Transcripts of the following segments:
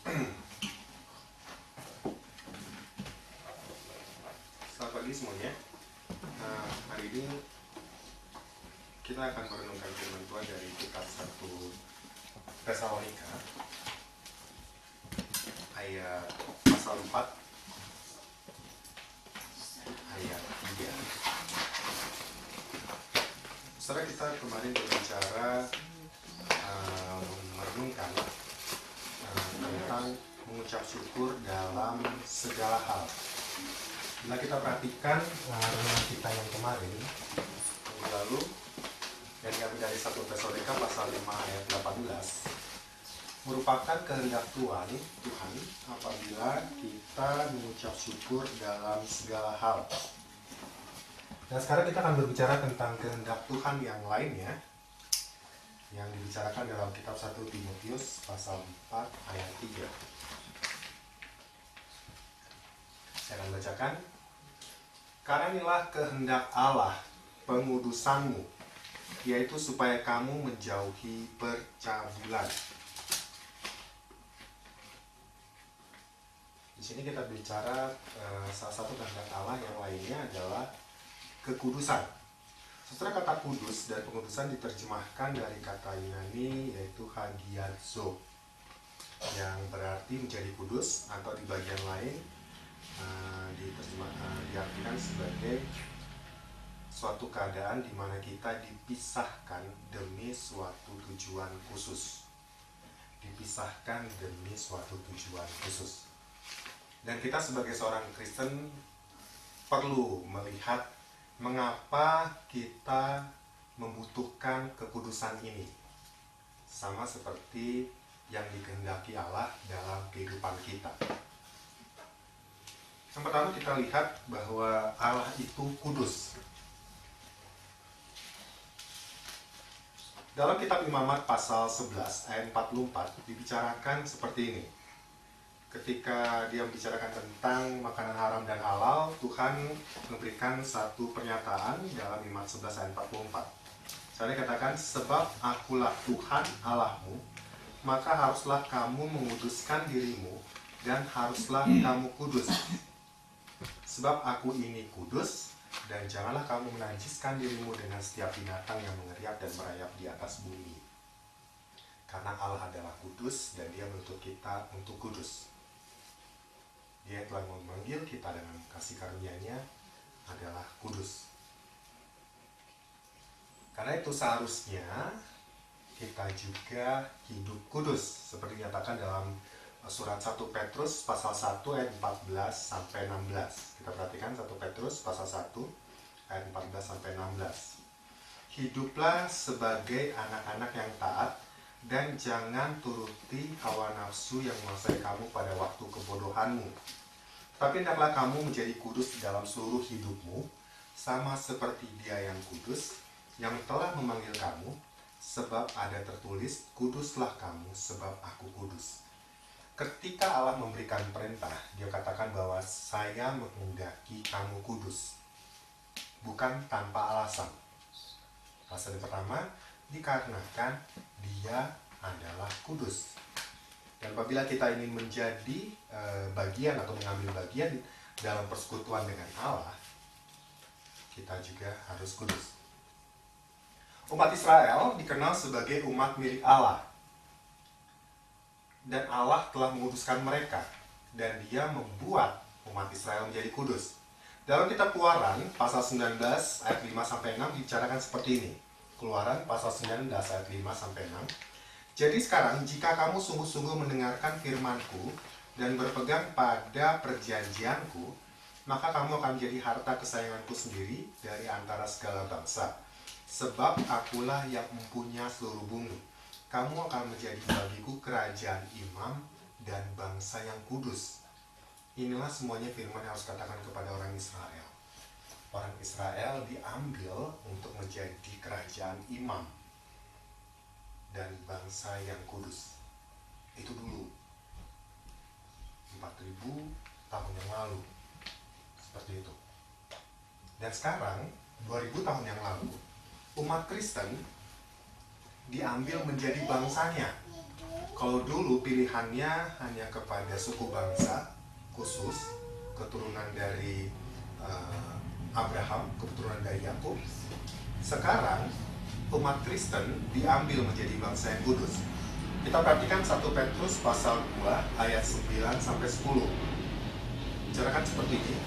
Selamat pagi semuanya. Hari ini kita akan merenungkan firman Tuhan dari kitab 1 Tesalonika ayat pasal 4 ayat 3. Setelah kita kemarin berbicara merenungkan tentang mengucap syukur dalam segala hal. Bila kita perhatikan renungan kita yang kemarin minggu lalu yang diambil dari 1 Tesalonika pasal 5 ayat 18, merupakan kehendak Tuhan apabila kita mengucap syukur dalam segala hal. Dan sekarang kita akan berbicara tentang kehendak Tuhan yang lainnya yang dibicarakan dalam kitab 1 Timotius pasal 4 ayat 3. Saya akan bacakan. Karena inilah kehendak Allah pengudusanmu, yaitu supaya kamu menjauhi percabulan. Di sini kita bicara salah satu kehendak Allah yang lainnya adalah kekudusan. Setelah kata kudus dan pengudusan diterjemahkan dari kata Yunani yaitu hagiazo, yang berarti menjadi kudus, atau di bagian lain diartikan sebagai suatu keadaan di mana kita dipisahkan demi suatu tujuan khusus. Dipisahkan demi suatu tujuan khusus. Dan kita sebagai seorang Kristen perlu melihat mengapa kita membutuhkan kekudusan ini. Sama seperti yang dikehendaki Allah dalam kehidupan kita. Yang pertama kita lihat bahwa Allah itu kudus. Dalam kitab Imamat pasal 11 ayat 44 dibicarakan seperti ini. Ketika dia membicarakan tentang makanan haram dan halal, Tuhan memberikan satu pernyataan dalam Imamat 11 ayat 44. Saya katakan, sebab akulah Tuhan Allahmu, maka haruslah kamu menguduskan dirimu dan haruslah kamu kudus. Sebab aku ini kudus, dan janganlah kamu menajiskan dirimu dengan setiap binatang yang mengeriak dan merayap di atas bumi. Karena Allah adalah kudus dan dia menuntut kita untuk kudus. Dia telah memanggil kita dengan kasih karunia-Nya adalah kudus. Karena itu seharusnya kita juga hidup kudus, seperti dinyatakan dalam surat 1 Petrus pasal 1 ayat 14 sampai 16. Kita perhatikan 1 Petrus pasal 1 ayat 14 sampai 16. Hiduplah sebagai anak-anak yang taat dan jangan turuti hawa nafsu yang menguasai kamu pada waktu kebodohanmu. Tapi hendaklah kamu menjadi kudus dalam seluruh hidupmu, sama seperti Dia yang kudus, yang telah memanggil kamu, sebab ada tertulis, kuduslah kamu sebab aku kudus. Ketika Allah memberikan perintah, Dia katakan bahwa saya menghendaki kamu kudus, bukan tanpa alasan. Alasan yang pertama, dikarenakan Dia adalah kudus. Dan apabila kita ingin menjadi bagian atau mengambil bagian dalam persekutuan dengan Allah, kita juga harus kudus. Umat Israel dikenal sebagai umat milik Allah. Dan Allah telah menguduskan mereka. Dan Dia membuat umat Israel menjadi kudus. Dalam kitab Keluaran, pasal 19 ayat 5-6 dibicarakan seperti ini. Keluaran, pasal 19 ayat 5-6. Jadi sekarang, jika kamu sungguh-sungguh mendengarkan firman-Ku dan berpegang pada perjanjian-Ku, maka kamu akan menjadi harta kesayangan-Ku sendiri dari antara segala bangsa. Sebab akulah yang mempunyai seluruh bumi. Kamu akan menjadi bagiku kerajaan imam dan bangsa yang kudus. Inilah semuanya firman yang harus katakan kepada orang Israel. Orang Israel diambil untuk menjadi kerajaan imam dan bangsa yang kudus. Itu dulu 4.000 tahun yang lalu. Seperti itu. Dan sekarang 2000 tahun yang lalu, umat Kristen diambil menjadi bangsanya. Kalau dulu pilihannya hanya kepada suku bangsa khusus, keturunan dari Abraham, keturunan dari Yakub. Sekarang umat Kristen diambil menjadi bangsa yang kudus. Kita perhatikan 1 Petrus pasal 2 ayat 9 sampai 10. Bicarakan seperti ini.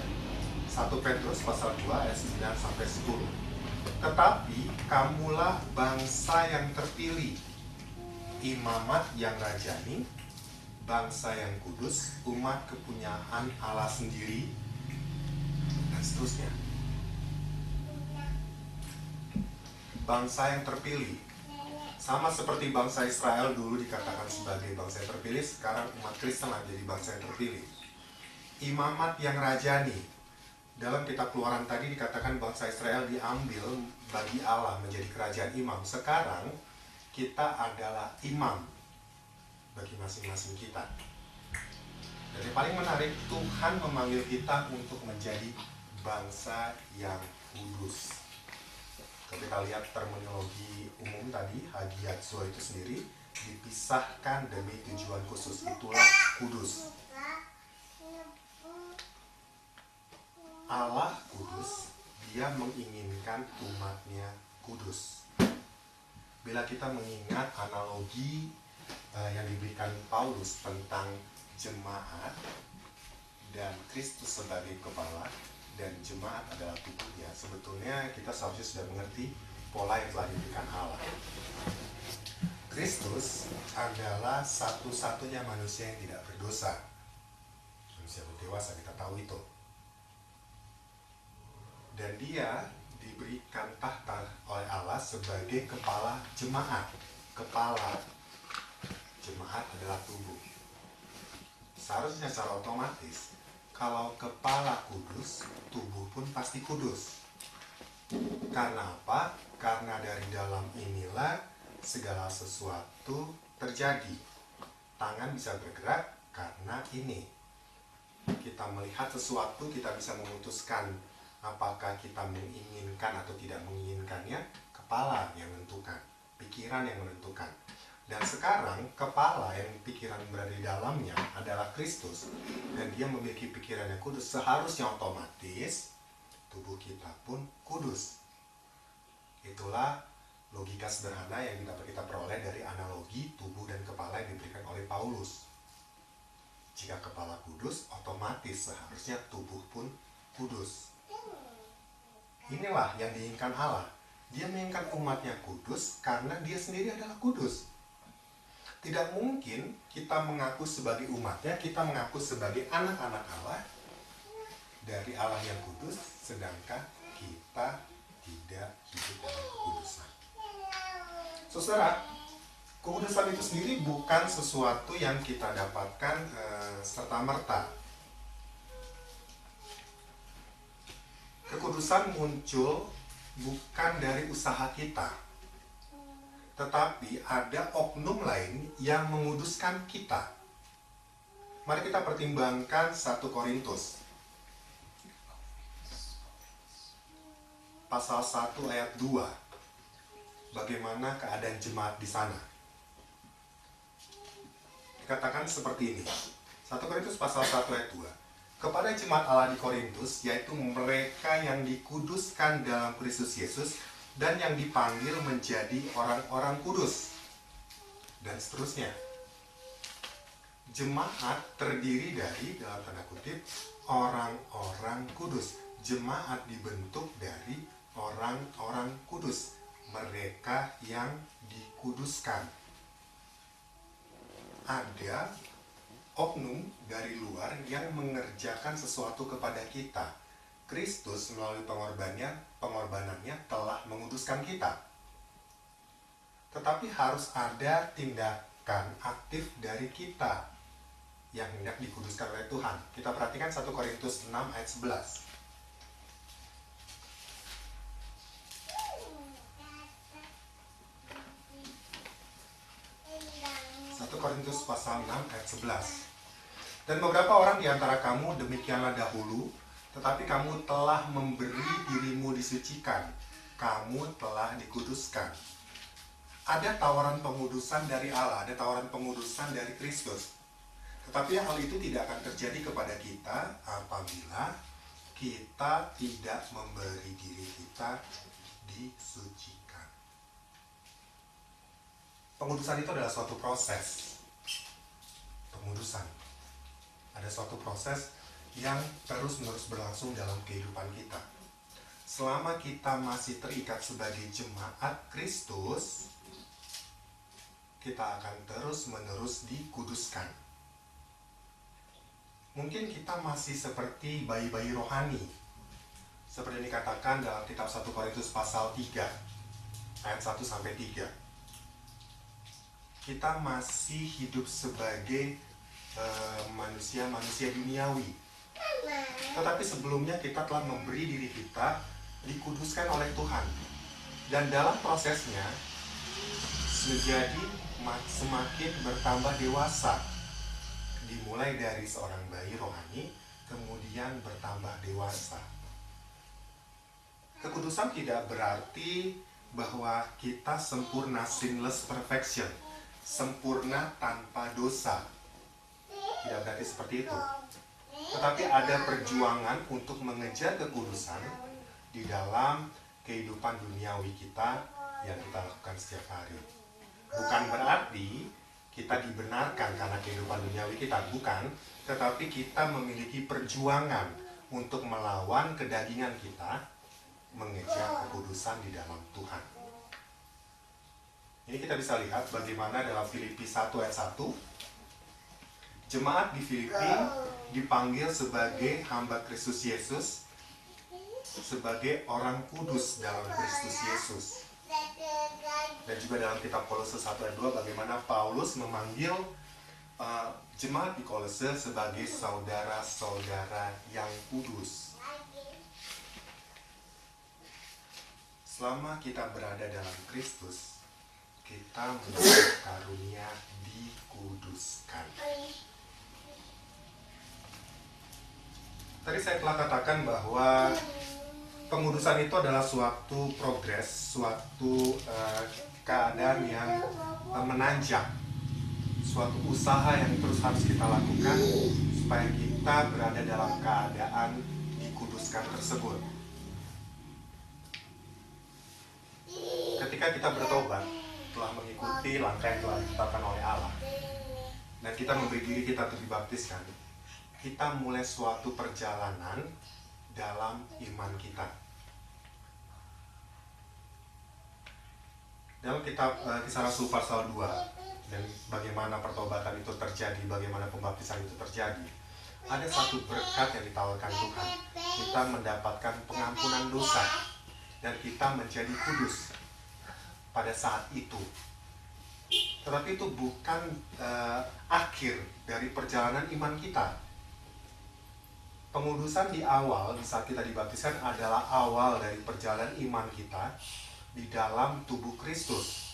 1 Petrus pasal 2 ayat 9 sampai 10. Tetapi kamulah bangsa yang terpilih, imamat yang rajani, bangsa yang kudus, umat kepunyaan Allah sendiri, dan seterusnya. Bangsa yang terpilih, sama seperti bangsa Israel dulu dikatakan sebagai bangsa yang terpilih, sekarang umat Kristen menjadi bangsa yang terpilih. Imamat yang rajani, dalam kitab Keluaran tadi dikatakan bangsa Israel diambil bagi Allah menjadi kerajaan imam. Sekarang kita adalah imam bagi masing-masing kita. Dan yang paling menarik, Tuhan memanggil kita untuk menjadi bangsa yang kudus. Kalau kita lihat terminologi umum tadi, hagiazo itu sendiri dipisahkan demi tujuan khusus, itulah kudus. Allah kudus, dia menginginkan umatnya kudus. Bila kita mengingat analogi yang diberikan Paulus tentang jemaat dan Kristus sebagai kepala dan jemaat adalah tubuhnya, sebetulnya kita seharusnya sudah mengerti pola yang telah diberikan Allah. Kristus adalah satu-satunya manusia yang tidak berdosa, manusia dewasa, kita tahu itu. Dan dia diberikan tahta oleh Allah sebagai kepala jemaat. Kepala jemaat adalah tubuh. Seharusnya secara otomatis, kalau kepala kudus, tubuh pun pasti kudus. Karena apa? Karena dari dalam inilah segala sesuatu terjadi. Tangan bisa bergerak karena ini. Kita melihat sesuatu, kita bisa memutuskan apakah kita menginginkan atau tidak menginginkannya. Kepala yang menentukan, pikiran yang menentukan. Dan sekarang kepala yang pikiran berada di dalamnya adalah Kristus, dan dia memiliki pikiran yang kudus. Seharusnya otomatis tubuh kita pun kudus. Itulah logika sederhana yang dapat kita peroleh dari analogi tubuh dan kepala yang diberikan oleh Paulus. Jika kepala kudus, otomatis seharusnya tubuh pun kudus. Inilah yang diinginkan Allah. Dia menginginkan umatnya kudus karena dia sendiri adalah kudus. Tidak mungkin kita mengaku sebagai umatnya, kita mengaku sebagai anak-anak Allah dari Allah yang kudus, sedangkan kita tidak hidup dalam kekudusan. Saudara, kekudusan itu sendiri bukan sesuatu yang kita dapatkan serta-merta. Kekudusan muncul bukan dari usaha kita, tetapi ada oknum lain yang menguduskan kita. Mari kita pertimbangkan 1 Korintus pasal 1 ayat 2. Bagaimana keadaan jemaat di sana? Dikatakan seperti ini. 1 Korintus pasal 1 ayat 2. Kepada jemaat Allah di Korintus, yaitu mereka yang dikuduskan dalam Kristus Yesus dan yang dipanggil menjadi orang-orang kudus. Dan seterusnya. Jemaat terdiri dari, dalam tanda kutip, orang-orang kudus. Jemaat dibentuk dari orang-orang kudus. Mereka yang dikuduskan. Ada oknum dari luar yang mengerjakan sesuatu kepada kita. Kristus melalui pengorbanannya telah menguduskan kita. Tetapi harus ada tindakan aktif dari kita yang hendak dikuduskan oleh Tuhan. Kita perhatikan 1 Korintus 6 ayat 11. 1 Korintus pasal 6 ayat 11. Dan beberapa orang di antara kamu demikianlah dahulu, tetapi kamu telah memberi dirimu disucikan, kamu telah dikuduskan. Ada tawaran pengudusan dari Allah, ada tawaran pengudusan dari Kristus. Tetapi hal itu tidak akan terjadi kepada kita apabila kita tidak memberi diri kita disucikan. Pengudusan itu adalah suatu proses. Pengudusan ada suatu proses yang terus-menerus berlangsung dalam kehidupan kita. Selama kita masih terikat sebagai jemaat Kristus, kita akan terus-menerus dikuduskan. Mungkin kita masih seperti bayi-bayi rohani, seperti yang dikatakan dalam kitab 1 Korintus pasal 3 ayat 1-3. Kita masih hidup sebagai manusia-manusia duniawi. Tetapi sebelumnya kita telah memberi diri kita dikuduskan oleh Tuhan. Dan dalam prosesnya menjadi semakin bertambah dewasa. Dimulai dari seorang bayi rohani, kemudian bertambah dewasa. Kekudusan tidak berarti bahwa kita sempurna, sinless perfection, sempurna tanpa dosa. Tidak berarti seperti itu. Tetapi ada perjuangan untuk mengejar kekudusan di dalam kehidupan duniawi kita yang kita lakukan setiap hari. Bukan berarti kita dibenarkan karena kehidupan duniawi kita, bukan. Tetapi kita memiliki perjuangan untuk melawan kedagingan kita, mengejar kekudusan di dalam Tuhan. Ini kita bisa lihat bagaimana dalam Filipi 1 ayat 1, jemaat di Filipi dipanggil sebagai hamba Kristus Yesus, sebagai orang kudus dalam Kristus Yesus. Dan juga dalam kitab Kolose 1 ayat 2, bagaimana Paulus memanggil jemaat di Kolose sebagai saudara-saudara yang kudus. Selama kita berada dalam Kristus, kita mendapat karunia dikuduskan. Tadi saya telah katakan bahwa pengudusan itu adalah suatu progres, suatu keadaan yang menanjak, suatu usaha yang terus harus kita lakukan supaya kita berada dalam keadaan dikuduskan tersebut. Ketika kita bertobat, telah mengikuti langkah yang telah ditetapkan oleh Allah, dan kita memberi diri kita untuk dibaptiskan, kita mulai suatu perjalanan dalam iman kita. Dalam kitab Kisah Rasul pasal 2, dan bagaimana pertobatan itu terjadi, bagaimana pembaptisan itu terjadi, ada satu berkat yang ditawarkan Tuhan. Kita mendapatkan pengampunan dosa, dan kita menjadi kudus pada saat itu. Tetapi itu bukan akhir dari perjalanan iman kita. Pengudusan di awal, di saat kita dibaptiskan, adalah awal dari perjalanan iman kita di dalam tubuh Kristus.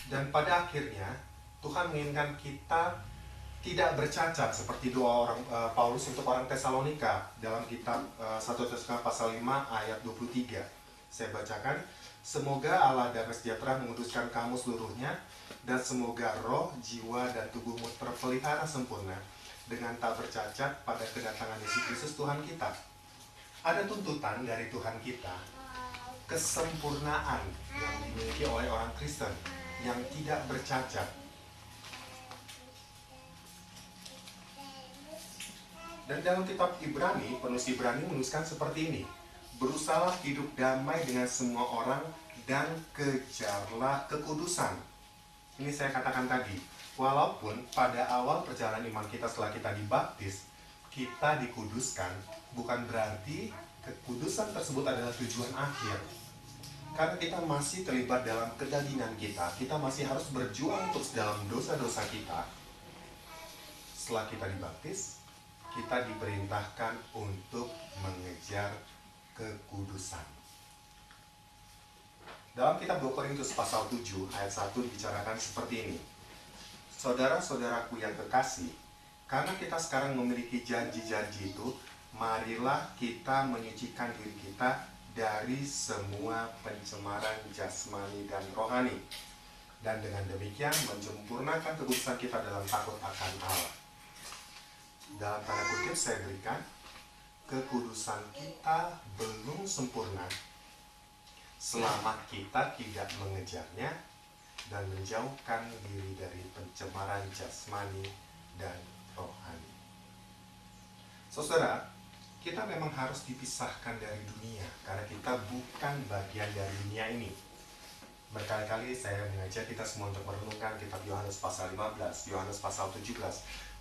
Dan pada akhirnya, Tuhan menginginkan kita tidak bercacat seperti doa orang Paulus untuk orang Tesalonika dalam kitab 1 Tesalonika pasal 5 ayat 23. Saya bacakan, semoga Allah Damai Sejahtera menguduskan kamu seluruhnya, dan semoga roh, jiwa, dan tubuhmu terpelihara sempurna dengan tak bercacat pada kedatangan Yesus Kristus Tuhan kita. Ada tuntutan dari Tuhan kita, kesempurnaan yang dimiliki oleh orang Kristen yang tidak bercacat. Dan dalam kitab Ibrani, penulis Ibrani menuliskan seperti ini, berusahalah hidup damai dengan semua orang dan kejarlah kekudusan. Ini saya katakan tadi, walaupun pada awal perjalanan iman kita setelah kita dibaptis, kita dikuduskan, bukan berarti kekudusan tersebut adalah tujuan akhir. Karena kita masih terlibat dalam kedagingan kita masih harus berjuang terus dalam dosa-dosa kita. Setelah kita dibaptis, kita diperintahkan untuk mengejar kekudusan. Dalam kitab 2 Korintus pasal 7 ayat 1 dibicarakan seperti ini. Saudara-saudaraku yang kekasih, karena kita sekarang memiliki janji-janji itu, marilah kita menyucikan diri kita dari semua pencemaran jasmani dan rohani, dan dengan demikian menyempurnakan kekudusan kita dalam takut akan Allah. Dalam tanda kutip saya berikan, kekudusan kita belum sempurna selama kita tidak mengejarnya dan menjauhkan diri dari pencemaran jasmani dan rohani. Saudara, kita memang harus dipisahkan dari dunia karena kita bukan bagian dari dunia ini. Berkali-kali saya mengajak kita semua untuk merenungkan kitab Yohanes pasal 15, Yohanes pasal 17,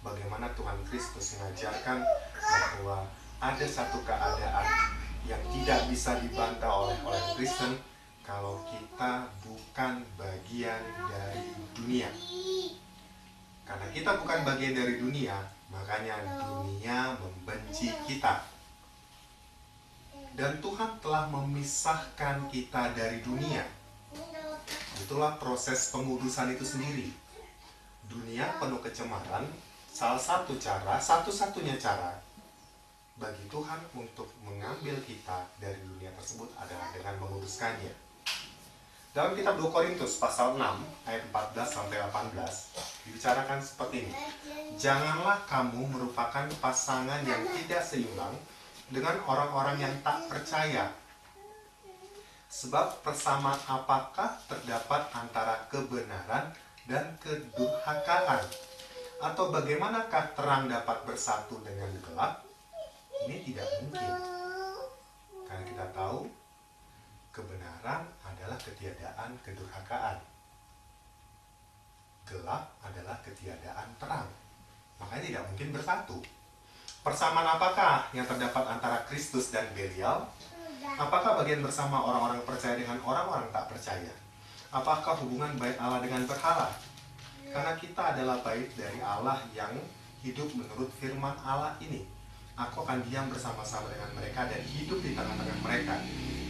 bagaimana Tuhan Kristus mengajarkan bahwa ada satu keadaan yang tidak bisa dibantah oleh orang Kristen kalau kita bukan bagian dari dunia. Karena kita bukan bagian dari dunia, makanya dunia membenci kita. Dan Tuhan telah memisahkan kita dari dunia. Itulah proses pengudusan itu sendiri. Dunia penuh kecemaran, salah satu cara, satu-satunya cara bagi Tuhan untuk mengambil kita dari dunia tersebut adalah dengan menguduskannya. Dalam kitab 2 Korintus pasal 6 ayat 14-18 dibicarakan seperti ini. Janganlah kamu merupakan pasangan yang tidak seimbang dengan orang-orang yang tak percaya. Sebab persamaan apakah terdapat antara kebenaran dan kedurhakaan? Atau bagaimanakah terang dapat bersatu dengan gelap? Ini tidak mungkin. Karena kita tahu kebenaran adalah ketiadaan kedurhakaan. Gelap adalah ketiadaan terang. Makanya tidak mungkin bersatu. Persamaan apakah yang terdapat antara Kristus dan Belial? Apakah bagian bersama orang-orang percaya dengan orang-orang tak percaya? Apakah hubungan bait Allah dengan berhala? Karena kita adalah bait dari Allah yang hidup menurut firman Allah ini. Aku akan diam bersama-sama dengan mereka dan hidup di tengah-tengah mereka.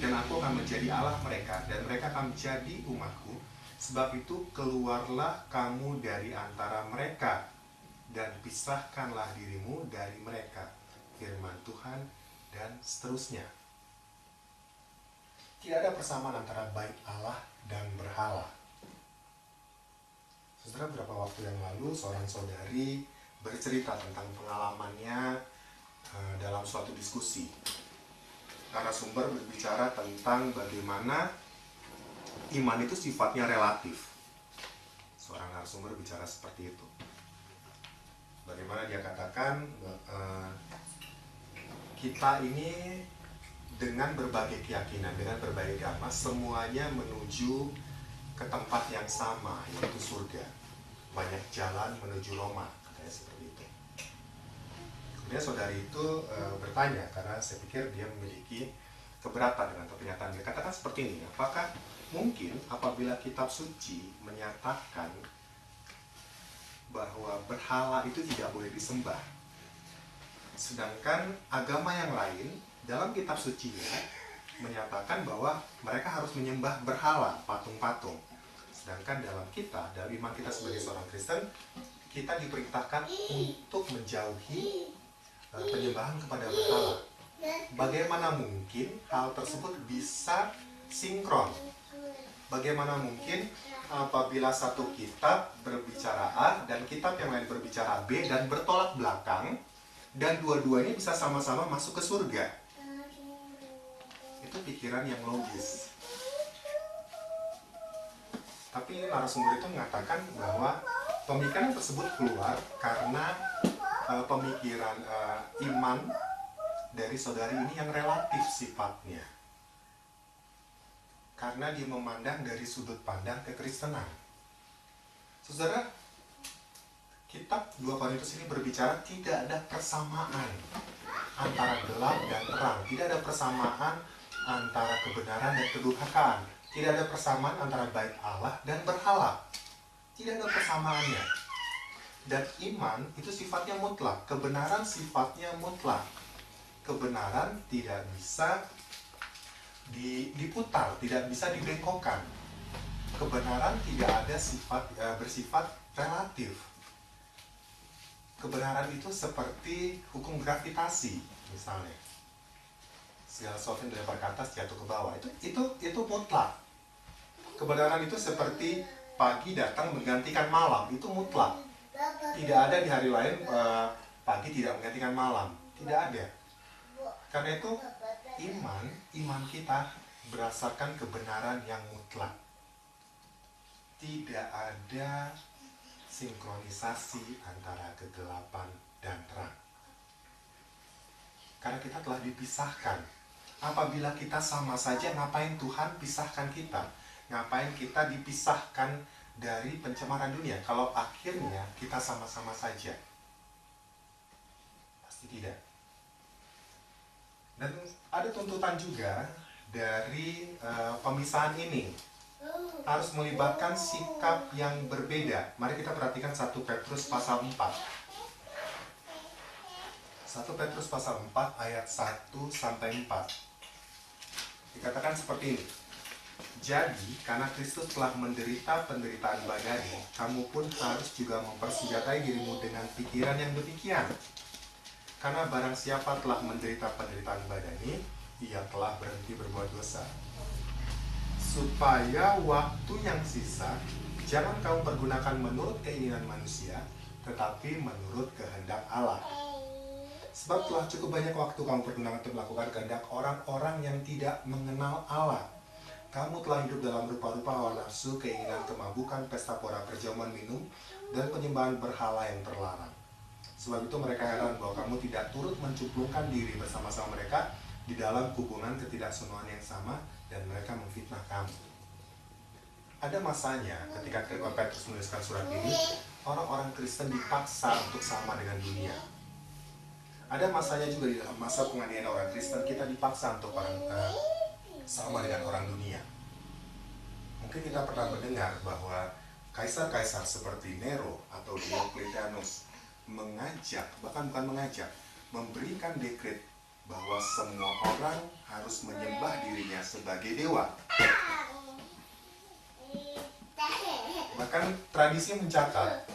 Dan aku akan menjadi Allah mereka dan mereka akan menjadi umatku. Sebab itu keluarlah kamu dari antara mereka dan pisahkanlah dirimu dari mereka. Firman Tuhan dan seterusnya. Tidak ada persamaan antara bait Allah dan berhala. Saudara, beberapa waktu yang lalu seorang saudari bercerita tentang pengalamannya dalam suatu diskusi. Narasumber berbicara tentang bagaimana iman itu sifatnya relatif. Seorang narasumber bicara seperti itu. Bagaimana dia katakan kita ini dengan berbagai keyakinan, dengan berbagai agama, semuanya menuju ke tempat yang sama, yaitu surga. Banyak jalan menuju Roma, katanya seperti itu. Kemudian saudari itu bertanya, karena saya pikir dia memiliki keberatan dengan pernyataan dia. Katakan seperti ini, apakah mungkin apabila kitab suci menyatakan bahwa berhala itu tidak boleh disembah, sedangkan agama yang lain dalam kitab sucinya menyatakan bahwa mereka harus menyembah berhala, patung-patung. Sedangkan dalam kita, dalam iman kita sebagai seorang Kristen, kita diperintahkan untuk menjauhi penyembahan kepada berhala. Bagaimana mungkin hal tersebut bisa sinkron? Bagaimana mungkin apabila satu kitab berbicara A dan kitab yang lain berbicara B dan bertolak belakang, dan dua-duanya bisa sama-sama masuk ke surga? Itu pikiran yang logis. Tapi narasumber itu mengatakan bahwa pemikiran tersebut keluar karena pemikiran iman dari saudari ini yang relatif sifatnya. Karena dia memandang dari sudut pandang kekristenan. Saudara, kitab 2 Korintus ini berbicara tidak ada persamaan antara gelap dan terang. Tidak ada persamaan antara kebenaran dan kedurhakaan. Tidak ada persamaan antara bait Allah dan berhala. Tidak ada persamaannya. Dan iman itu sifatnya mutlak. Kebenaran sifatnya mutlak. Kebenaran tidak bisa diputar, tidak bisa dibengkokkan. Kebenaran tidak ada bersifat relatif. Kebenaran itu seperti hukum gravitasi misalnya. segala sesuatu yang dilempar ke atas jatuh ke bawah. Itu mutlak. Kebenaran itu seperti pagi datang menggantikan malam, itu mutlak. Tidak ada di hari lain pagi tidak menggantikan malam, tidak ada. Karena itu iman kita berdasarkan kebenaran yang mutlak. Tidak ada sinkronisasi antara kegelapan dan terang. Karena kita telah dipisahkan. Apabila kita sama saja, ngapain Tuhan pisahkan kita? Ngapain kita dipisahkan dari pencemaran dunia? Kalau akhirnya kita sama-sama saja. Pasti tidak. Dan ada tuntutan juga dari pemisahan ini. Harus melibatkan sikap yang berbeda. Mari kita perhatikan 1 Petrus pasal 4. 1 Petrus pasal 4 ayat 1 sampai 4. Dikatakan seperti ini. Jadi, karena Kristus telah menderita penderitaan badani, kamu pun harus juga mempersenjatai dirimu dengan pikiran yang demikian. Karena barang siapa telah menderita penderitaan badani, ia telah berhenti berbuat dosa. Supaya waktu yang sisa, jangan kamu pergunakan menurut keinginan manusia, tetapi menurut kehendak Allah. Sebab telah cukup banyak waktu kamu pergunakan untuk melakukan kehendak orang-orang yang tidak mengenal Allah. Kamu telah hidup dalam rupa-rupa hawa nafsu, keinginan kemabukan, pesta pora, perjamuan minum, dan penyembahan berhala yang terlarang. Sebab itu mereka heran bahwa kamu tidak turut mencemplungkan diri bersama-sama mereka di dalam hubungan ketidaksenuan yang sama, dan mereka memfitnah kamu. Ada masanya ketika Petrus menuliskan surat ini, orang-orang Kristen dipaksa untuk sama dengan dunia. Ada masanya juga di dalam masa penganiayaan orang Kristen, kita dipaksa untuk sama dengan orang dunia. Mungkin kita pernah mendengar bahwa kaisar-kaisar seperti Nero atau Diocletianus mengajak, bahkan bukan mengajak, memberikan dekret bahwa semua orang harus menyembah dirinya sebagai dewa. Bahkan tradisi mencatat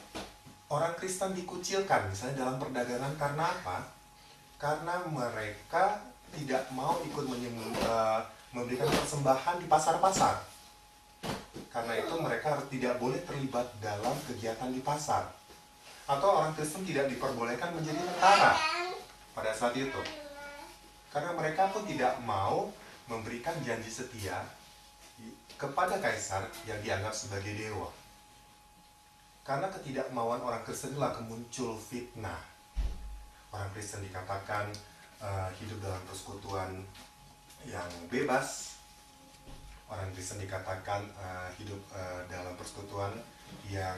orang Kristen dikucilkan misalnya dalam perdagangan karena apa? Karena mereka tidak mau ikut memberikan persembahan di pasar-pasar. Karena itu mereka tidak boleh terlibat dalam kegiatan di pasar. Atau orang Kristen tidak diperbolehkan menjadi tentara pada saat itu. Karena mereka pun tidak mau memberikan janji setia kepada kaisar yang dianggap sebagai dewa. Karena ketidakmauan orang Kristen itulah muncul fitnah. Orang Kristen dikatakan hidup dalam persekutuan yang bebas. Orang Kristen dikatakan hidup dalam persekutuan yang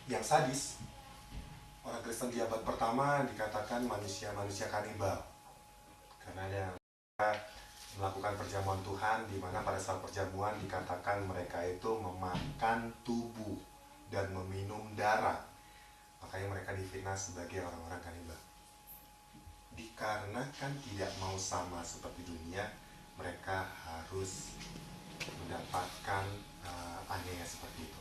yang sadis. Orang Kristen di abad pertama dikatakan manusia-manusia kanibal, karena ada melakukan perjamuan Tuhan, di mana pada saat perjamuan dikatakan mereka itu memakan tubuh dan meminum darah. Makanya mereka difitnah sebagai orang-orang kanibal. Dikarenakan tidak mau sama seperti dunia, mereka harus mendapatkan aniaya seperti itu.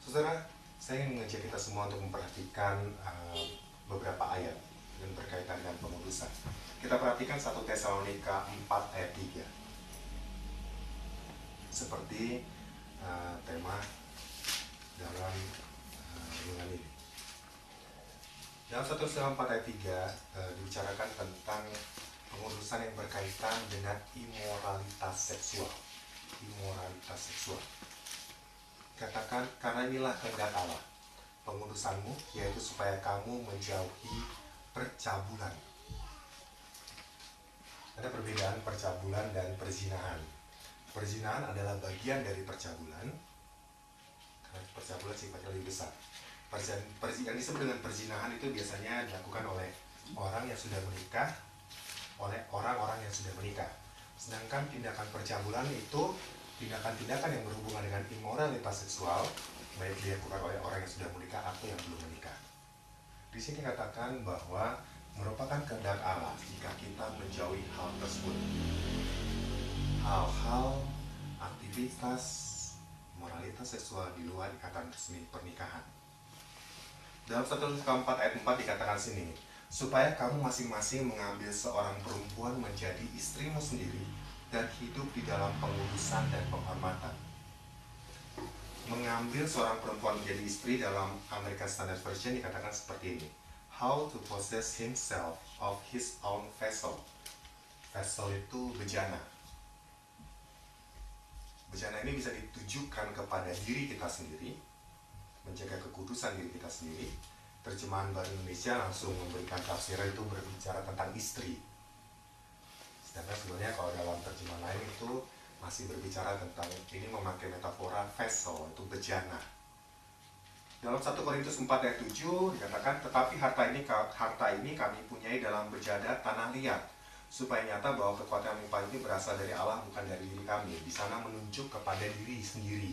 Saudara, saya ingin mengajak kita semua untuk memperhatikan beberapa ayat yang berkaitan dengan pengudusan. Kita perhatikan 1 Tesalonika 4 ayat 3. Seperti tema dalam renungan ini. Dalam 1 Tesalonika 4 ayat 3 dibicarakan tentang pengudusan yang berkaitan dengan imoralitas seksual. Imoralitas seksual. Katakan, karena inilah kehendak Allah, pengudusanmu, yaitu supaya kamu menjauhi percabulan. Ada perbedaan percabulan dan perzinahan. Perzinahan adalah bagian dari percabulan, karena percabulan sifatnya lebih besar. Yang disebut dengan perzinahan itu biasanya dilakukan oleh orang yang sudah menikah, oleh orang-orang yang sudah menikah. Sedangkan tindakan percabulan itu tindakan-tindakan yang berhubungan dengan imoralitas seksual, baik dilakukan oleh orang yang sudah menikah atau yang belum menikah. Di sini katakan bahwa merupakan kehendak Allah jika kita menjauhi hal tersebut. Hal-hal, aktivitas, moralitas seksual di luar ikatan resmi pernikahan. Dalam 1 Korintus 4 ayat 4 dikatakan sini, supaya kamu masing-masing mengambil seorang perempuan menjadi istrimu sendiri dan hidup di dalam pengudusan dan penghormatan. Mengambil seorang perempuan menjadi istri dalam American Standard Version dikatakan seperti ini. How to possess himself of his own vessel. Vessel itu bejana. Bejana ini bisa ditujukan kepada diri kita sendiri, menjaga kekudusan diri kita sendiri. Terjemahan Bahasa Indonesia langsung memberikan tafsiran itu berbicara tentang istri. Sedangkan sebenarnya kalau dalam terjemahan lain itu masih berbicara tentang, ini memakai metafora vessel, itu bejana. Dalam 1 Korintus 4 ayat 7 dikatakan, tetapi harta ini kami punyai dalam berjadat tanah liat, supaya nyata bahwa kekuatan yang melimpah ini berasal dari Allah, bukan dari diri kami. Di sana menunjuk kepada diri sendiri.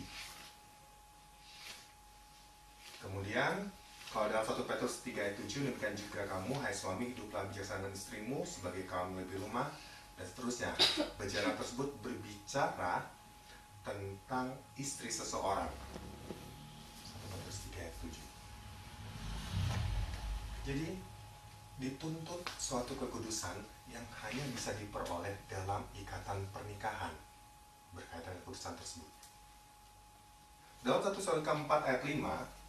Kemudian, kalau dalam 1 Petrus 3 ayat 7, demikian juga kamu, hai suami, hiduplah bijaksana dengan istrimu sebagai kaum lebih rumah, dan seterusnya. Berjalan tersebut berbicara tentang istri seseorang. 1 Petrus 3 ayat 7. Jadi, dituntut suatu kekudusan yang hanya bisa diperoleh dalam ikatan pernikahan berkaitan dengan kekudusan tersebut. Dalam 1 Tesalonika 4 ayat 5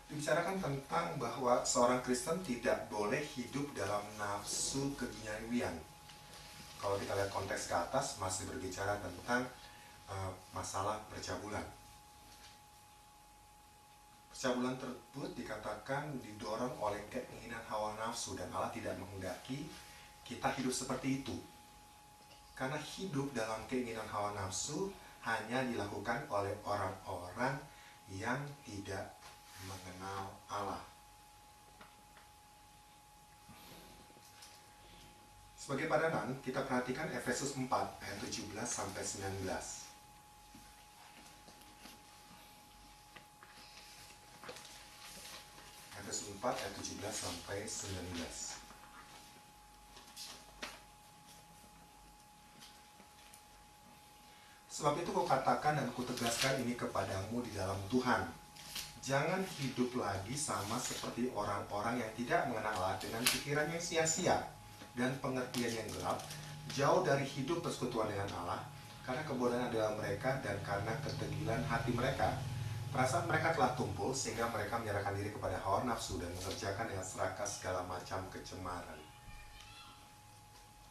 dibicarakan tentang bahwa seorang Kristen tidak boleh hidup dalam nafsu keduniawian. Kalau kita lihat konteks ke atas masih berbicara tentang masalah percabulan. Percabulan tersebut dikatakan didorong oleh keinginan hawa nafsu, dan Allah tidak menghendaki kita hidup seperti itu. Karena hidup dalam keinginan hawa nafsu hanya dilakukan oleh orang-orang yang tidak mengenal Allah. Sebagai padanan, kita perhatikan Efesus 4 ayat 17 sampai 19. Efesus 4 ayat 17 sampai 19. Sebab itu kukatakan dan kutegaskan ini kepadamu di dalam Tuhan. Jangan hidup lagi sama seperti orang-orang yang tidak mengenal Allah dengan pikiran yang sia-sia dan pengertian yang gelap, jauh dari hidup persekutuan dengan Allah, karena kebodohan adalah mereka dan karena ketegilan hati mereka. Perasaan mereka telah tumpul sehingga mereka menyerahkan diri kepada hawa nafsu dan mengerjakan dengan serakah segala macam kecemaran.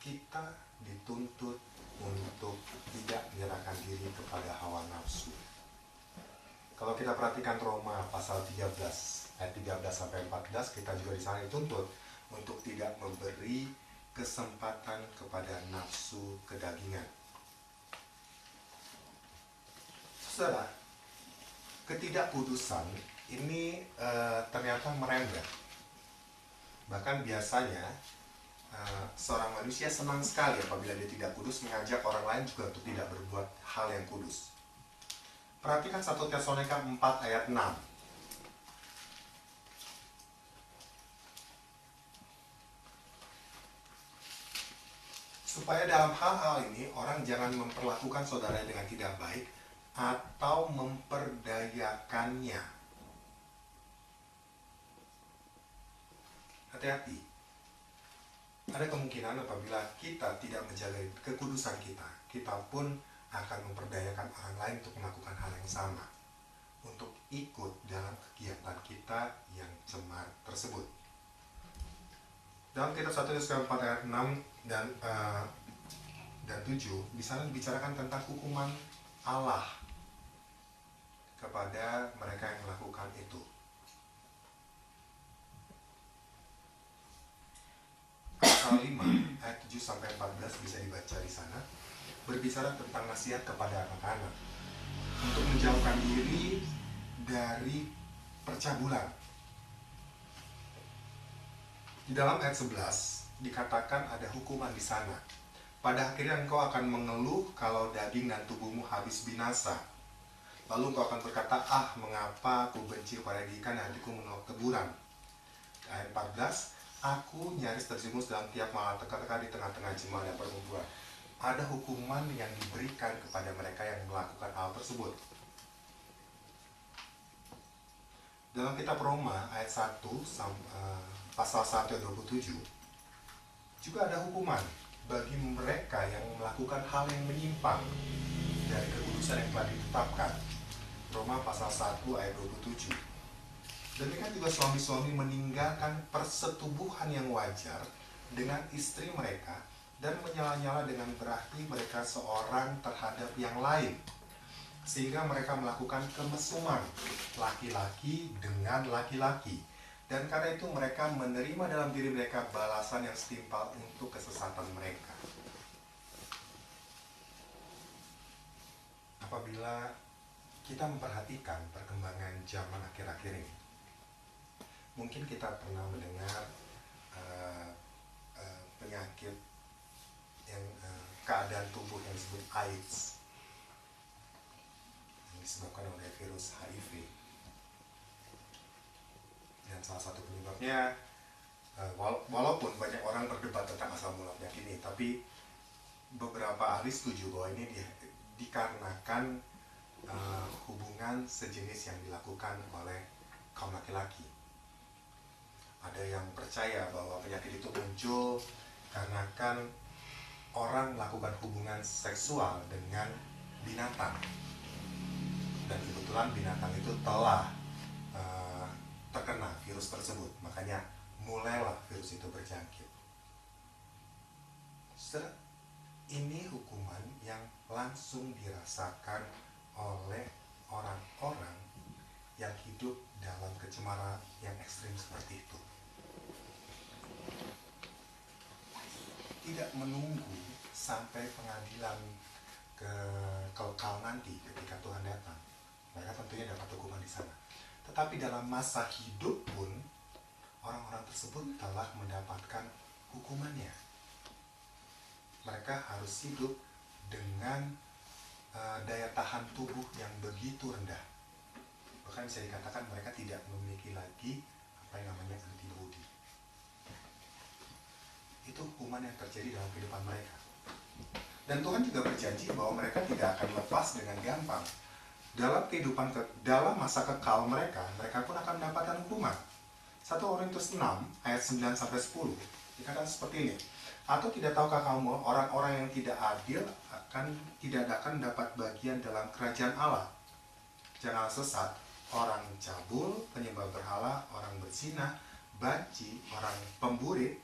Kita dituntut untuk tidak menyerahkan diri kepada hawa nafsu. Kalau kita perhatikan Roma pasal 13 ayat 13 sampai 14, kita juga di sana dituntut untuk tidak memberi kesempatan kepada nafsu kedagingan. Saudara, ketidakkudusan ini ternyata merembet. Bahkan biasanya seorang manusia senang sekali apabila dia tidak kudus, mengajak orang lain juga untuk tidak berbuat hal yang kudus. Perhatikan 1 Tesalonika 4 ayat 6. Supaya dalam hal-hal ini orang jangan memperlakukan saudaranya dengan tidak baik atau memperdayakannya. Hati-hati. Ada kemungkinan apabila kita tidak menjaga kekudusan kita, kita pun akan memperdayakan orang lain untuk melakukan hal yang sama, untuk ikut dalam kegiatan kita yang cemar tersebut. Dalam kitab 1 Tesalonika 4 ayat 6 dan 7, di sana dibicarakan tentang hukuman Allah kepada mereka yang melakukan itu. Pasal 5 ayat 7 sampai 14 bisa dibaca di sana, berbicara tentang nasihat kepada anak-anak untuk menjauhkan diri dari percabulan. Di dalam ayat 11 dikatakan ada hukuman di sana. Pada akhirnya engkau akan mengeluh kalau daging dan tubuhmu habis binasa. Lalu engkau akan berkata, ah mengapa aku benci kepada ikan dan hatiku menolak teburan. Ayat 14, aku nyaris terjerumus dalam tiap malapetaka di tengah-tengah jemaah dan perkumpulan. Ada hukuman yang diberikan kepada mereka yang melakukan hal tersebut. Dalam kitab Roma ayat 1 pasal 1 ayat 27 juga ada hukuman bagi mereka yang melakukan hal yang menyimpang dari kekudusan yang telah ditetapkan. Roma pasal 1 ayat 27. Demikian juga suami-suami meninggalkan persetubuhan yang wajar dengan istri mereka dan menyala-nyala dengan berarti mereka seorang terhadap yang lain, sehingga mereka melakukan kemesuman laki-laki dengan laki-laki, dan karena itu mereka menerima dalam diri mereka balasan yang setimpal untuk kesesatan mereka. Apabila kita memperhatikan perkembangan zaman akhir-akhir ini, mungkin kita pernah mendengar penyakit yang keadaan tubuh yang disebut AIDS, yang disebabkan oleh virus HIV. Dan salah satu penyebabnya, walaupun banyak orang berdebat tentang asal mula penyakit ini, tapi beberapa ahli setuju bahwa ini dikarenakan hubungan sejenis yang dilakukan oleh kaum laki-laki. Ada yang percaya bahwa penyakit itu muncul karena kan orang melakukan hubungan seksual dengan binatang, dan kebetulan binatang itu telah terkena virus tersebut, makanya mulailah virus itu berjangkit. Ini hukuman yang langsung dirasakan oleh orang-orang yang hidup dalam kecemaran yang ekstrim seperti itu. Tidak menunggu sampai pengadilan kekal nanti ketika Tuhan datang, mereka tentunya dapat hukuman di sana. Tetapi dalam masa hidup pun orang-orang tersebut telah mendapatkan hukumannya. Mereka harus hidup dengan daya tahan tubuh yang begitu rendah. Bahkan bisa dikatakan mereka tidak memiliki lagi apa yang namanya antibodi. Itu hukuman yang terjadi dalam kehidupan mereka. Dan Tuhan juga berjanji bahwa mereka tidak akan lepas dengan gampang. Dalam masa kekal mereka pun akan mendapatkan hukuman. 1 Korintus 6 ayat 9-10 dikatakan seperti ini. Atau tidak tahukah kamu, orang-orang yang tidak adil tidak akan dapat bagian dalam kerajaan Allah? Jangan sesat, orang cabul, penyembah berhala, orang berzina, banci, orang pemburit.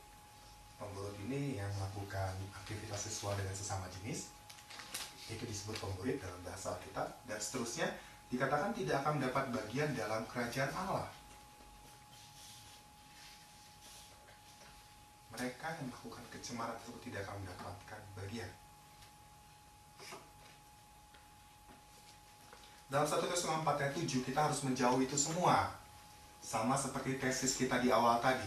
Pemburit ini yang melakukan aktivitas seksual dengan sesama jenis, itu disebut pemburit dalam bahasa Alkitab, dan seterusnya, dikatakan tidak akan mendapat bagian dalam kerajaan Allah. Mereka yang melakukan kecemaran tersebut tidak akan mendapatkan bagian. Dalam 1 Korintus 4 ayat 7 kita harus menjauhi itu semua. Sama seperti tesis kita di awal tadi.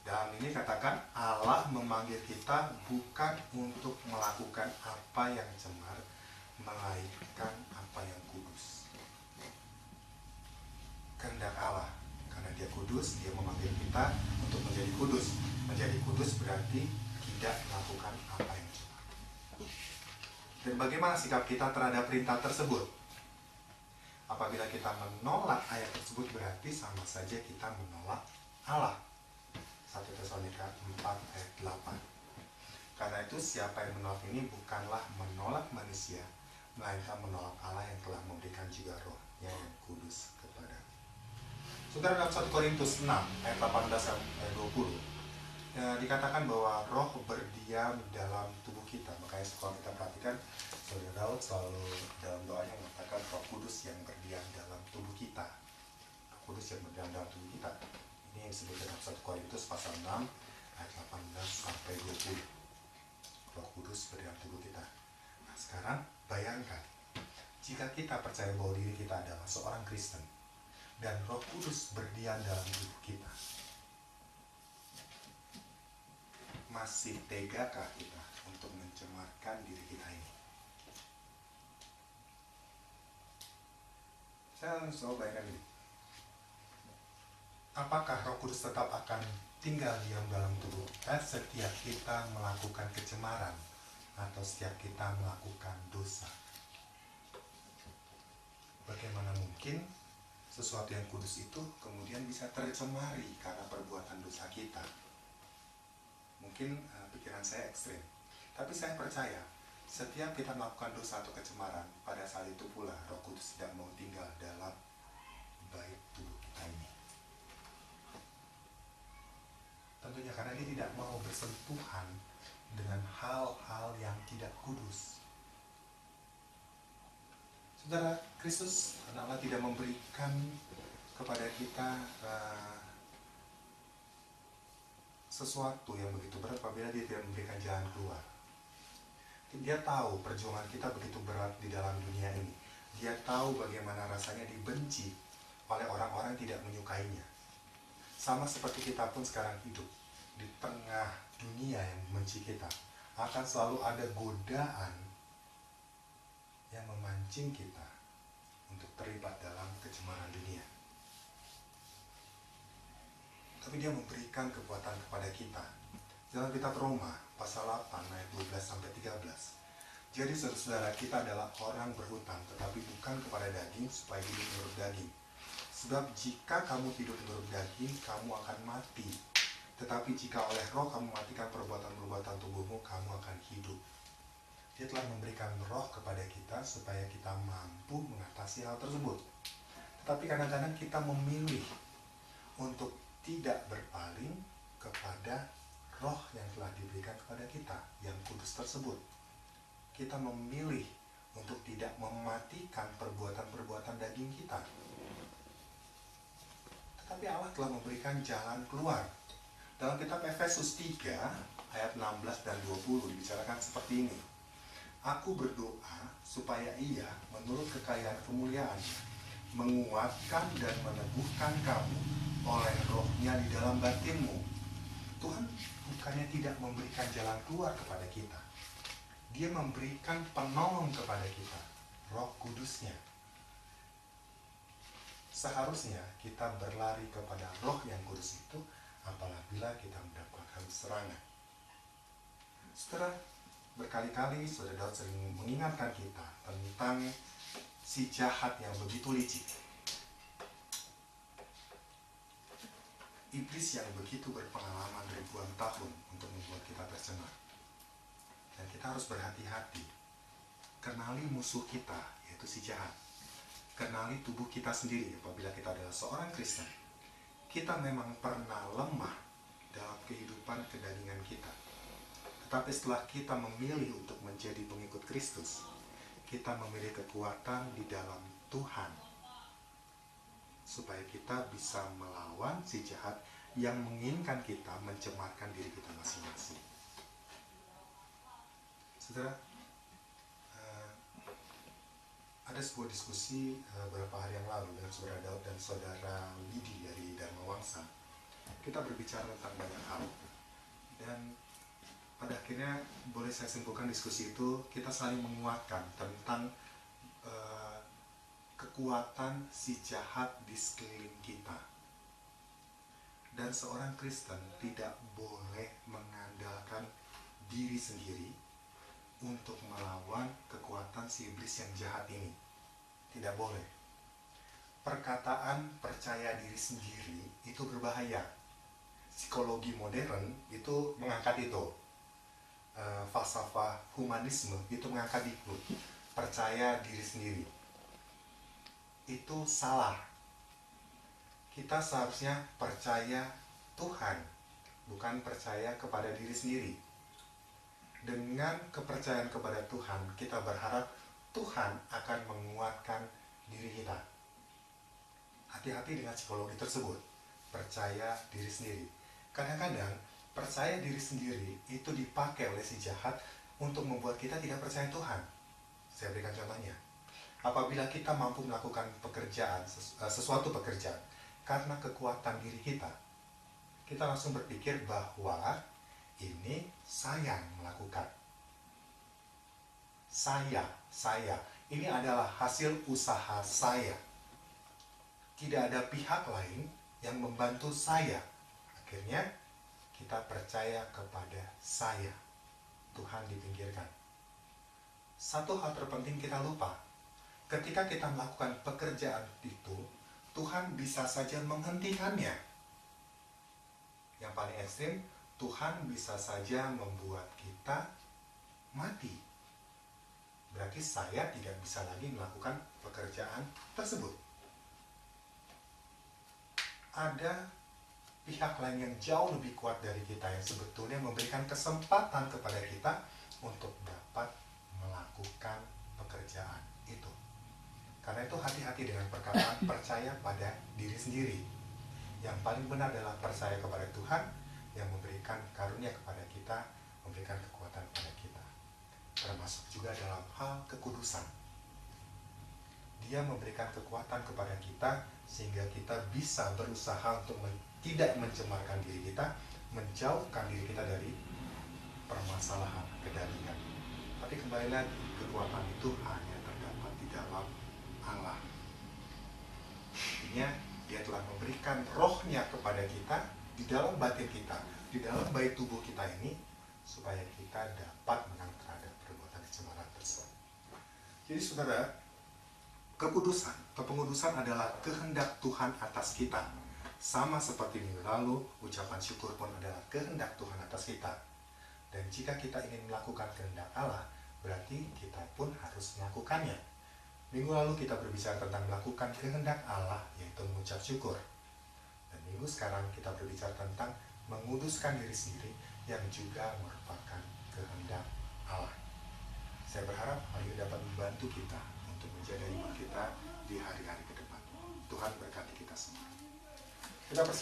Dalam ini katakan Allah memanggil kita bukan untuk melakukan apa yang cemar, melainkan apa yang kudus. Kehendak Allah, karena Dia kudus, Dia memanggil kita untuk menjadi kudus. Menjadi kudus berarti tidak melakukan apa yang cemar. Dan bagaimana sikap kita terhadap perintah tersebut? Apabila kita menolak ayat tersebut berarti sama saja kita menolak Allah. 1 Tesalonika 4 ayat 8. Karena itu siapa yang menolak ini bukanlah menolak manusia, melainkan menolak Allah yang telah memberikan juga rohnya yang kudus kepada. Saudara, dalam 1 Korintus 6 ayat 18 sampai 20 dikatakan bahwa roh berdiam dalam tubuh kita. Makanya kalau kita perhatikan, Saudara Daud selalu dalam doanya mengatakan Roh Kudus yang berdiam dalam tubuh kita. Roh Kudus yang berdiam dalam tubuh kita. Ini disebut dalam 1 Korintus pasal 6 ayat 18 sampai 20. Roh Kudus berdiam tubuh kita. Nah, sekarang bayangkan jika kita percaya bahwa diri kita adalah seorang Kristen dan Roh Kudus berdiam dalam tubuh kita, masih tegakah kita untuk mencemarkan diri kita ini? Saya selalu bayangkan ini. Apakah Roh Kudus tetap akan tinggal diam dalam tubuh kita setiap kita melakukan kecemaran atau setiap kita melakukan dosa? Bagaimana mungkin sesuatu yang kudus itu kemudian bisa tercemari karena perbuatan dosa kita. Mungkin pikiran saya ekstrim, tapi saya percaya setiap kita melakukan dosa atau kecemaran, pada saat itu pula Roh Kudus tidak mau tinggal dalam baik tubuh kita ini. Tentunya karena dia tidak mau bersentuhan dengan hal-hal yang tidak kudus. Saudara, Kristus adalah tidak memberikan kepada kita sesuatu yang begitu berat apabila dia tidak memberikan jalan keluar. Dia tahu perjuangan kita begitu berat di dalam dunia ini. Dia tahu bagaimana rasanya dibenci oleh orang-orang yang tidak menyukainya. Sama seperti kita pun sekarang hidup di tengah dunia yang membenci kita. Akan selalu ada godaan yang memancing kita untuk terlibat dalam kecemaran dunia. Tapi dia memberikan kekuatan kepada kita. Dalam kitab Roma pasal 8 ayat 12-13. Jadi saudara-saudara, kita adalah orang berhutang, tetapi bukan kepada daging supaya hidup menurut daging. Sebab jika kamu hidup menurut daging, kamu akan mati. Tetapi jika oleh Roh kamu matikan perbuatan-perbuatan tubuhmu, kamu akan hidup. Dia telah memberikan Roh kepada kita supaya kita mampu mengatasi hal tersebut. Tetapi kadang-kadang kita memilih untuk tidak berpaling kepada Roh yang telah diberikan kepada kita, yang kudus tersebut. Kita memilih untuk tidak mematikan perbuatan-perbuatan daging kita. Tetapi Allah telah memberikan jalan keluar. Dalam kitab Efesus 3 ayat 16 dan 20 dibicarakan seperti ini. Aku berdoa supaya Ia menurut kekayaan kemuliaannya menguatkan dan meneguhkan kamu oleh Roh-Nya di dalam batinmu. Tuhan bukannya tidak memberikan jalan keluar kepada kita. Dia memberikan penolong kepada kita, Roh Kudusnya. Seharusnya kita berlari kepada Roh yang kudus itu apabila kita mendapatkan serangan. Setelah berkali-kali Saudara Daud sering mengingatkan kita tentang si jahat yang begitu licik. Iblis yang begitu berpengalaman ribuan tahun untuk membuat kita tercemar. Dan kita harus berhati-hati. Kenali musuh kita, yaitu si jahat. Kenali tubuh kita sendiri apabila kita adalah seorang Kristen. Kita memang pernah lemah dalam kehidupan kedagingan kita. Tetapi setelah kita memilih untuk menjadi pengikut Kristus, kita memilih kekuatan di dalam Tuhan. Supaya kita bisa melawan si jahat yang menginginkan kita mencemarkan diri kita masing-masing. Saudara, ada sebuah diskusi beberapa hari yang lalu dengan Saudara Daud dan Saudara Lidi dari Dharma Wangsa. Kita berbicara tentang banyak hal. Dan pada akhirnya boleh saya simpulkan diskusi itu kita saling menguatkan tentang kekuatan si jahat di sekeliling kita. Dan seorang Kristen tidak boleh mengandalkan diri sendiri untuk melawan kekuatan si iblis yang jahat ini. Tidak boleh. Perkataan percaya diri sendiri itu berbahaya. Psikologi modern itu mengangkat itu. Falsafah humanisme itu mengangkat itu. Percaya diri sendiri. Itu salah. Kita seharusnya percaya Tuhan, bukan percaya kepada diri sendiri. Dengan kepercayaan kepada Tuhan, kita berharap Tuhan akan menguatkan diri kita. Hati-hati dengan psikologi tersebut. Percaya diri sendiri. Kadang-kadang percaya diri sendiri itu dipakai oleh si jahat untuk membuat kita tidak percaya Tuhan. Saya berikan contohnya. Apabila kita mampu melakukan pekerjaan, sesuatu pekerjaan, karena kekuatan diri kita, kita langsung berpikir bahwa ini saya yang melakukan. Saya. Ini adalah hasil usaha saya. Tidak ada pihak lain yang membantu saya. Akhirnya, kita percaya kepada saya. Tuhan dipinggirkan. Satu hal terpenting kita lupa. Ketika kita melakukan pekerjaan itu, Tuhan bisa saja menghentikannya. Yang paling ekstrim, Tuhan bisa saja membuat kita mati. Berarti saya tidak bisa lagi melakukan pekerjaan tersebut. Ada pihak lain yang jauh lebih kuat dari kita yang sebetulnya memberikan kesempatan kepada kita untuk dapat melakukan pekerjaan itu. Karena itu hati-hati dengan perkataan percaya pada diri sendiri. Yang paling benar adalah percaya kepada Tuhan yang memberikan karunia kepada kita, memberikan kekuatan kepada kita. Termasuk juga dalam hal kekudusan. Dia memberikan kekuatan kepada kita sehingga kita bisa berusaha untuk tidak mencemarkan diri kita, menjauhkan diri kita dari permasalahan kedalian. Tapi kembali lagi, kekuatan itu hanya terdapat di dalam Allah. Artinya Dia telah memberikan rohnya kepada kita di dalam batin kita, di dalam bayi tubuh kita ini, supaya kita dapat menang terhadap perbuatan kecemaran tersebut. Jadi saudara, kepengudusan adalah kehendak Tuhan atas kita. Sama seperti minggu lalu, ucapan syukur pun adalah kehendak Tuhan atas kita. Dan jika kita ingin melakukan kehendak Allah, berarti kita pun harus melakukannya. Minggu lalu kita berbicara tentang melakukan kehendak Allah, yaitu mengucap syukur. Dan minggu sekarang kita berbicara tentang menguduskan diri sendiri, yang juga merupakan kehendak Allah. Saya berharap hal ini dapat membantu kita untuk menjaga iman kita di hari-hari ke depan. Tuhan berkati kita semua. Kita persiapkan